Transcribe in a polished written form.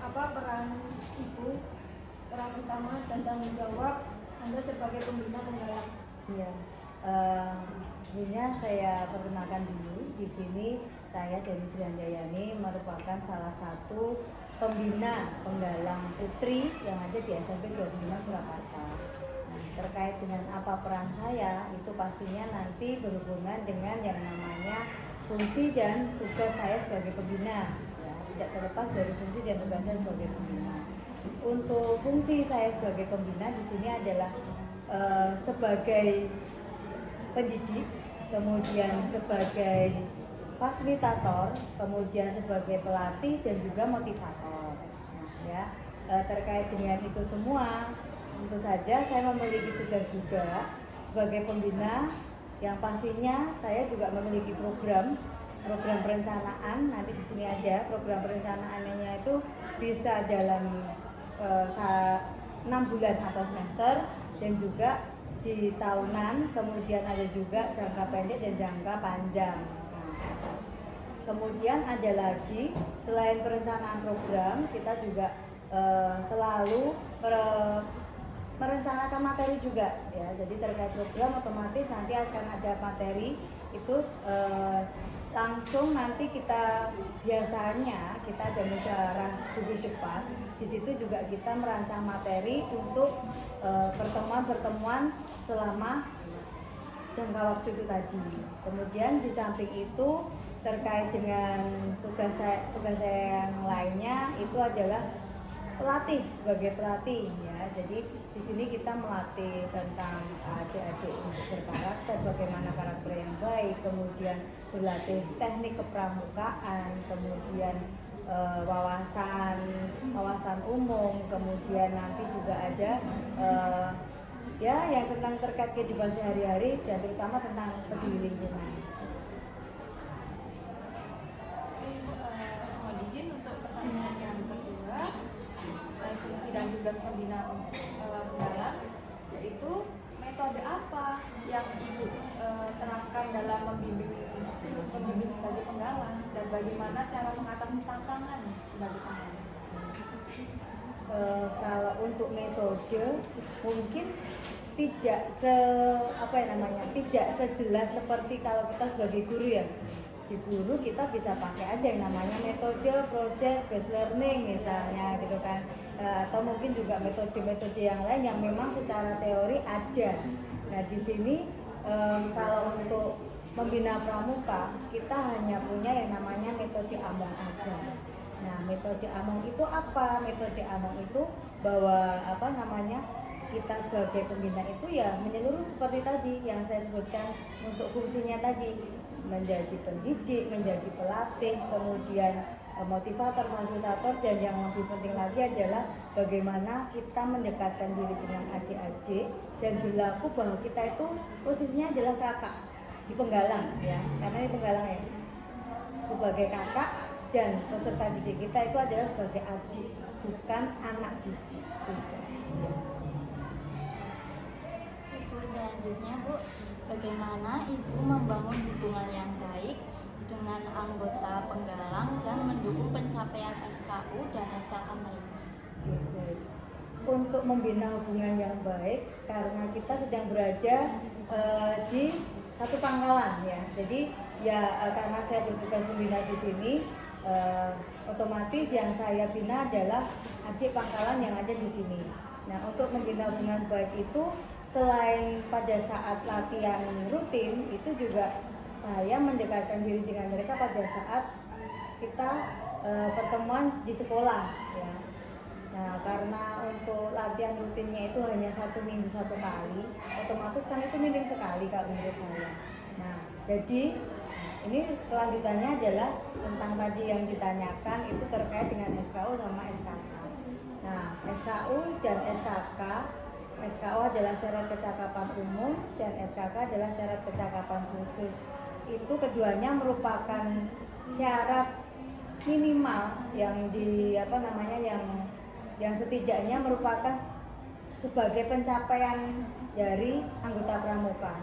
apa peran ibu, peran utama dan tanggung jawab Anda sebagai pembina penggalang? Iya, sebenarnya saya perkenalkan dulu. Di sini saya dari Sri Handayani merupakan salah satu pembina penggalang putri yang ada di SMP 25 Surakarta. Nah, terkait dengan apa peran saya, itu pastinya nanti berhubungan dengan yang namanya fungsi dan tugas saya sebagai pembina. Ya, tidak terlepas dari fungsi dan tugas saya sebagai pembina. Untuk fungsi saya sebagai pembina di sini adalah sebagai pendidik, kemudian sebagai fasilitator, kemudian sebagai pelatih dan juga motivator. Nah, ya, terkait dengan itu semua, tentu saja saya memiliki tugas juga sebagai pembina yang pastinya saya juga memiliki program perencanaan. Nanti di sini ada program perencanaannya itu bisa dalam 6 bulan atau semester dan juga di tahunan, kemudian ada juga jangka pendek dan jangka panjang. Nah, kemudian ada lagi selain perencanaan program, kita juga selalu merencanakan materi juga ya. Jadi terkait program otomatis nanti akan ada materi itu langsung nanti kita biasanya kita ada musyawarah tubuh cepat. Di situ juga kita merancang materi untuk pertemuan-pertemuan selama jangka waktu itu tadi. Kemudian di samping itu terkait dengan tugas saya yang lainnya itu adalah pelatih, sebagai pelatih ya. Jadi di sini kita melatih tentang adik-adik untuk berkarakter, bagaimana karakter yang baik, kemudian berlatih teknik kepramukaan, kemudian wawasan umum, kemudian nanti juga ada ya yang tentang terkait kehidupan sehari-hari dan terutama tentang peduli lingkungan. Mohon izin untuk pertanyaan yang kedua, fungsi dan tugas pembina penggalang, yaitu metode apa yang Ibu terapkan dalam membimbing sebagai penggalang dan bagaimana cara mengatasi tantangan sebagai penggalang? Kalau untuk metode mungkin tidak tidak sejelas seperti kalau kita sebagai guru ya. Di guru kita bisa pakai aja yang namanya metode project based learning misalnya gitu kan, atau mungkin juga metode-metode yang lain yang memang secara teori ada. Nah di sini kalau untuk membina pramuka kita hanya punya yang namanya metode Among aja. Nah metode Among itu apa? Metode Among itu bahwa kita sebagai pembina itu ya menyeluruh seperti tadi yang saya sebutkan untuk fungsinya tadi, menjadi pendidik, menjadi pelatih, kemudian motivator, fasilitator, dan yang lebih penting lagi adalah bagaimana kita mendekatkan diri dengan adik-adik dan berlaku bahwa kita itu posisinya adalah kakak di penggalang ya, karena ini penggalang ya, sebagai kakak dan peserta didik kita itu adalah sebagai adik, bukan anak didik. Selanjutnya Bu, bagaimana Ibu membangun hubungan yang baik dengan anggota penggalang dan mendukung pencapaian SKU dan SKK mereka? Untuk membina hubungan yang baik karena kita sedang berada di satu pangkalan ya. Jadi ya karena saya bertugas membina di sini, otomatis yang saya bina adalah adik pangkalan yang ada di sini. Nah, untuk membina hubungan baik itu selain pada saat latihan rutin, itu juga saya mendekatkan diri dengan mereka pada saat kita pertemuan di sekolah ya. Nah, karena untuk latihan rutinnya itu hanya 1 minggu 1 kali, otomatis kan itu minim sekali kalau menurut saya. Nah, jadi ini kelanjutannya adalah tentang tadi yang ditanyakan itu terkait dengan SKU sama SKK. Nah, SKU dan SKK, SKU adalah syarat kecakapan umum dan SKK adalah syarat kecakapan khusus. Itu keduanya merupakan syarat minimal yang yang setidaknya merupakan sebagai pencapaian dari anggota pramuka.